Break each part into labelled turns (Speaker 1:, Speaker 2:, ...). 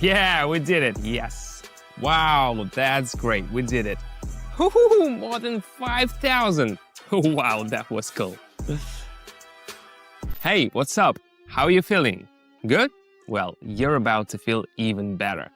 Speaker 1: Yeah, we did it. Yes. Wow, that's great. We did it. Woohoo, more than 5,000. Wow, that was cool. Hey, what's up? How are you feeling? Good? Well, you're about to feel even better.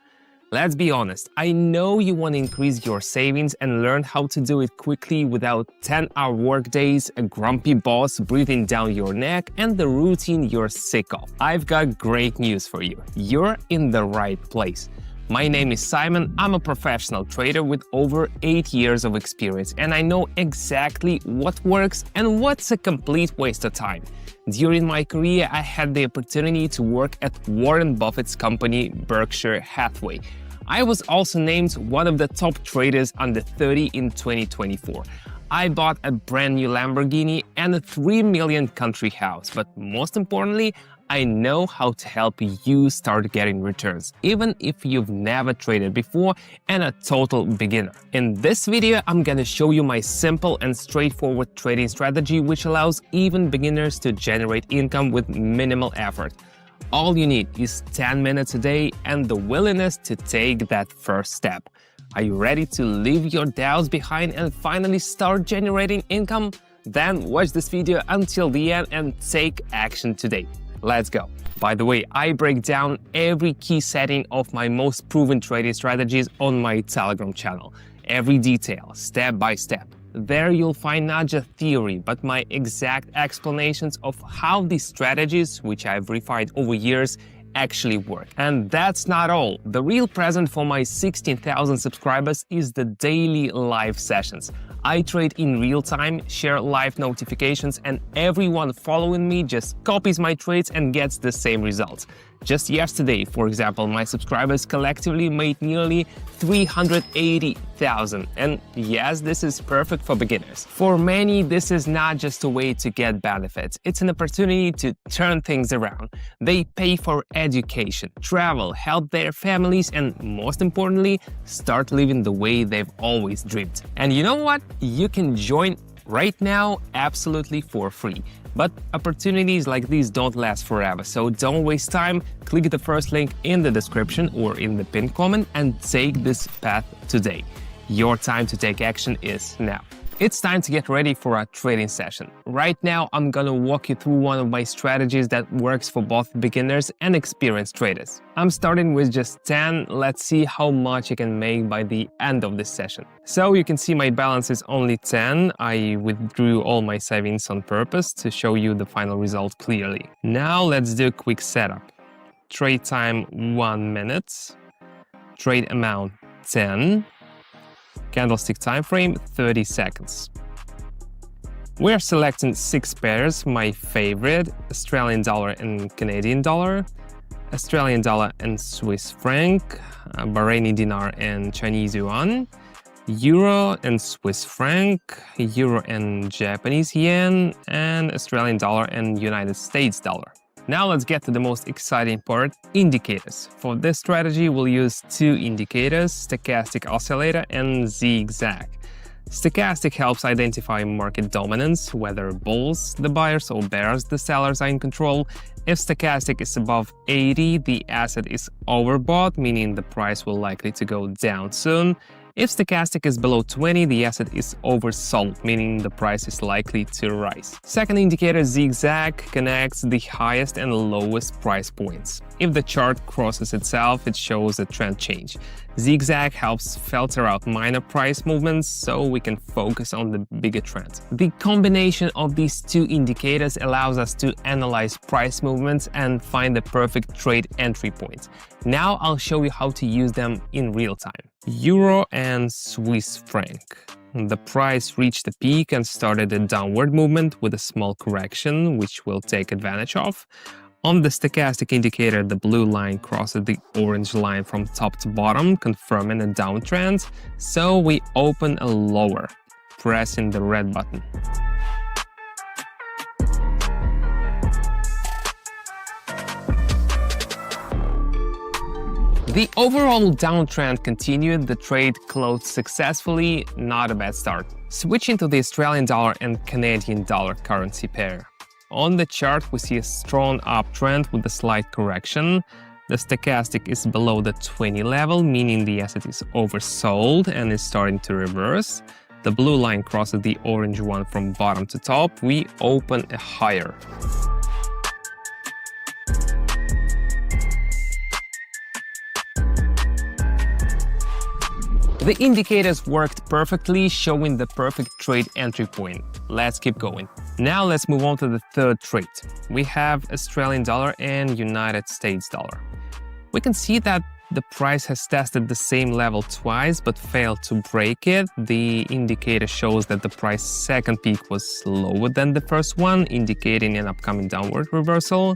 Speaker 1: Let's be honest, I know you want to increase your savings and learn how to do it quickly without 10-hour workdays, a grumpy boss breathing down your neck, and the routine you're sick of. I've got great news for you. You're in the right place. My name is Simon, I'm a professional trader with over 8 years of experience, and I know exactly what works and what's a complete waste of time. During my career, I had the opportunity to work at Warren Buffett's company, Berkshire Hathaway. I was also named one of the top traders under 30 in 2024. I bought a brand new Lamborghini and a 3 million country house, but most importantly, I know how to help you start getting returns, even if you've never traded before and a total beginner. In this video, I'm gonna show you my simple and straightforward trading strategy, which allows even beginners to generate income with minimal effort. All you need is 10 minutes a day and the willingness to take that first step. Are you ready to leave your doubts behind and finally start generating income? Then watch this video until the end and take action today. Let's go. By the way, I break down every key setting of my most proven trading strategies on my Telegram channel. Every detail, step by step. There you'll find not just theory, but my exact explanations of how these strategies, which I've refined over years, actually work. And that's not all. The real present for my 16,000 subscribers is the daily live sessions. I trade in real time, share live notifications, and everyone following me just copies my trades and gets the same results. Just yesterday, for example, my subscribers collectively made nearly 380,000. And yes, this is perfect for beginners. For many, this is not just a way to get benefits. It's an opportunity to turn things around. They pay for education, travel, help their families, and most importantly, start living the way they've always dreamed. And you know what? You can join right now absolutely for free. But opportunities like these don't last forever, so don't waste time. Click the first link in the description or in the pinned comment and take this path today. Your time to take action is now. It's time to get ready for a trading session. Right now, I'm gonna walk you through one of my strategies that works for both beginners and experienced traders. I'm starting with just 10. Let's see how much I can make by the end of this session. So you can see my balance is only 10. I withdrew all my savings on purpose to show you the final result clearly. Now let's do a quick setup. Trade time 1 minute. Trade amount 10. Candlestick time frame 30 seconds. We're selecting 6 pairs, my favorite: Australian dollar and Canadian dollar, Australian dollar and Swiss franc, Bahraini dinar and Chinese yuan, Euro and Swiss franc, Euro and Japanese yen, and Australian dollar and United States dollar. Now let's get to the most exciting part, indicators. For this strategy, we'll use 2 indicators, stochastic oscillator and zigzag. Stochastic helps identify market dominance, whether bulls, the buyers, or bears, the sellers, are in control. If stochastic is above 80, the asset is overbought, meaning the price will likely to go down soon. If stochastic is below 20, the asset is oversold, meaning the price is likely to rise. Second indicator, zigzag, connects the highest and lowest price points. If the chart crosses itself, it shows a trend change. Zigzag helps filter out minor price movements so we can focus on the bigger trend. The combination of these 2 indicators allows us to analyze price movements and find the perfect trade entry point. Now I'll show you how to use them in real time. Euro and Swiss franc. The price reached a peak and started a downward movement with a small correction, which we'll take advantage of. On the stochastic indicator, the blue line crosses the orange line from top to bottom, confirming a downtrend, so we open a lower, pressing the red button. The overall downtrend continued, the trade closed successfully, not a bad start. Switching to the Australian dollar and Canadian dollar currency pair. On the chart, we see a strong uptrend with a slight correction. The stochastic is below the 20 level, meaning the asset is oversold and is starting to reverse. The blue line crosses the orange one from bottom to top. We open a higher. The indicators worked perfectly, showing the perfect trade entry point. Let's keep going. Now let's move on to the third trade. We have Australian dollar and United States dollar. We can see that the price has tested the same level twice but failed to break it. The indicator shows that the price second peak was lower than the first one, indicating an upcoming downward reversal.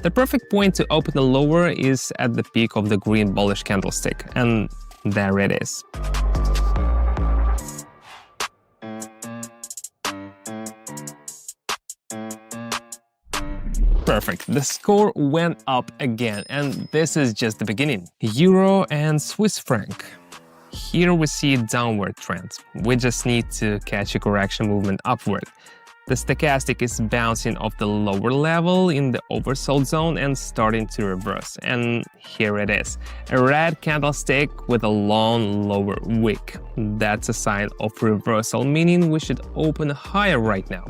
Speaker 1: The perfect point to open the lower is at the peak of the green bullish candlestick, and there it is. Perfect. The score went up again, and this is just the beginning. Euro and Swiss franc. Here we see a downward trend. We just need to catch a correction movement upward. The stochastic is bouncing off the lower level in the oversold zone and starting to reverse. And here it is, a red candlestick with a long lower wick. That's a sign of reversal, meaning we should open higher right now.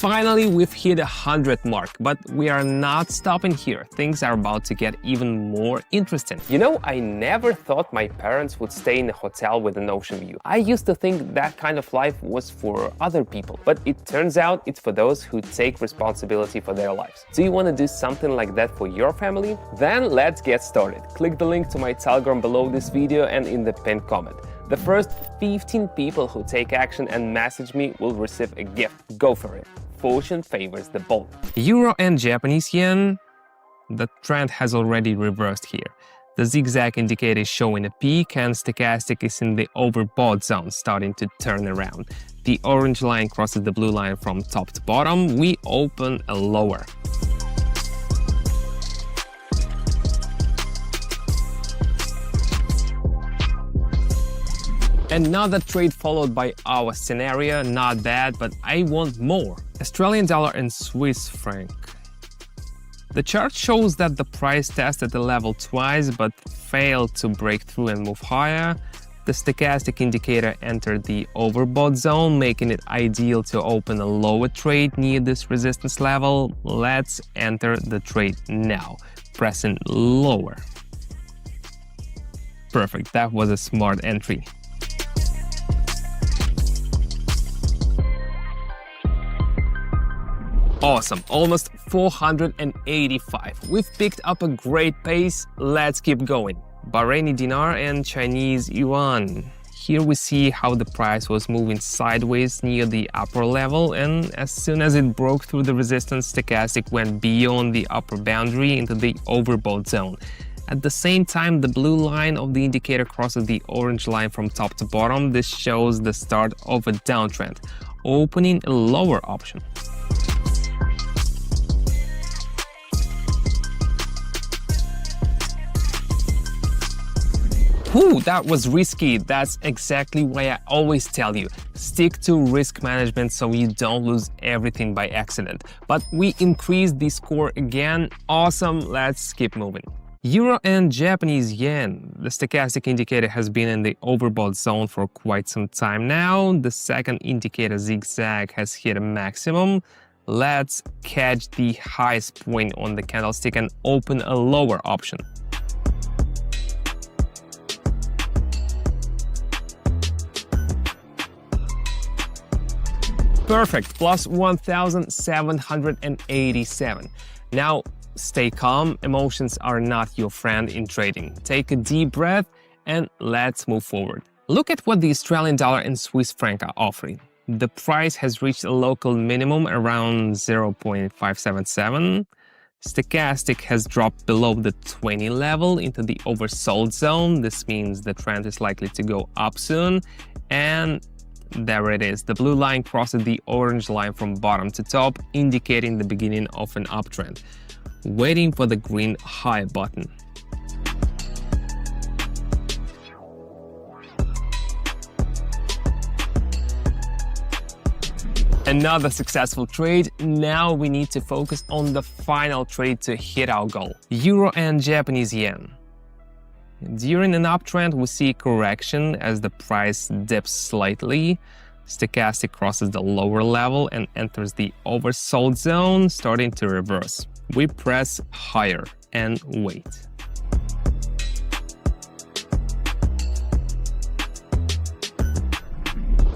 Speaker 1: Finally, we've hit 100 mark, but we are not stopping here. Things are about to get even more interesting. You know, I never thought my parents would stay in a hotel with an ocean view. I used to think that kind of life was for other people, but it turns out it's for those who take responsibility for their lives. Do you want to do something like that for your family? Then let's get started. Click the link to my Telegram below this video and in the pinned comment. The first 15 people who take action and message me will receive a gift. Go for it. Fortune favors the bold. Euro and Japanese yen. The trend has already reversed here. The zigzag indicator is showing a peak and stochastic is in the overbought zone, starting to turn around. The orange line crosses the blue line from top to bottom. We open a lower. Another trade followed by our scenario, not bad, but I want more. Australian dollar and Swiss franc. The chart shows that the price tested the level twice but failed to break through and move higher. The stochastic indicator entered the overbought zone, making it ideal to open a lower trade near this resistance level. Let's enter the trade now, pressing lower. Perfect, that was a smart entry. Awesome, almost 485. We've picked up a great pace. Let's keep going. Bahraini dinar and Chinese yuan. Here we see how the price was moving sideways near the upper level, and as soon as it broke through the resistance, stochastic went beyond the upper boundary into the overbought zone. At the same time, the blue line of the indicator crosses the orange line from top to bottom. This shows the start of a downtrend, opening a lower option. Whew, that was risky. That's exactly why I always tell you, stick to risk management so you don't lose everything by accident. But we increased the score again. Awesome, let's keep moving. Euro and Japanese yen. The stochastic indicator has been in the overbought zone for quite some time now. The second indicator zigzag has hit a maximum. Let's catch the highest point on the candlestick and open a lower option. Perfect, plus 1,787. Now, stay calm. Emotions are not your friend in trading. Take a deep breath and let's move forward. Look at what the Australian dollar and Swiss franc are offering. The price has reached a local minimum around 0.577. Stochastic has dropped below the 20 level into the oversold zone. This means the trend is likely to go up soon. And there it is. The blue line crosses the orange line from bottom to top, indicating the beginning of an uptrend. Waiting for the green high button. Another successful trade. Now we need to focus on the final trade to hit our goal. Euro and Japanese yen. During an uptrend, we see correction as the price dips slightly. Stochastic crosses the lower level and enters the oversold zone, starting to reverse. We press higher and wait.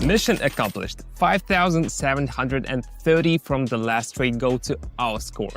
Speaker 1: Mission accomplished. 5,730 from the last trade go to our score.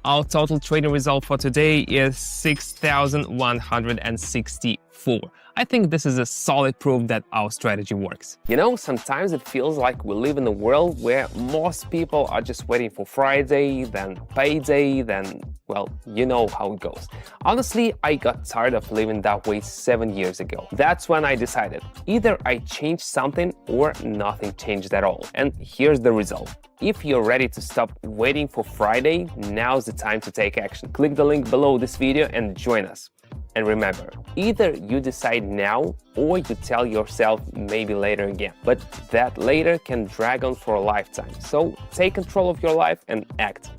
Speaker 1: Our total trading result for today is 6,164. I think this is a solid proof that our strategy works. You know, sometimes it feels like we live in a world where most people are just waiting for Friday, then payday, then, well, you know how it goes. Honestly, I got tired of living that way 7 years ago. That's when I decided, either I change something or nothing changed at all. And here's the result. If you're ready to stop waiting for Friday, now's the time to take action. Click the link below this video and join us. And remember, either you decide now or you tell yourself maybe later again. But that later can drag on for a lifetime. So take control of your life and act.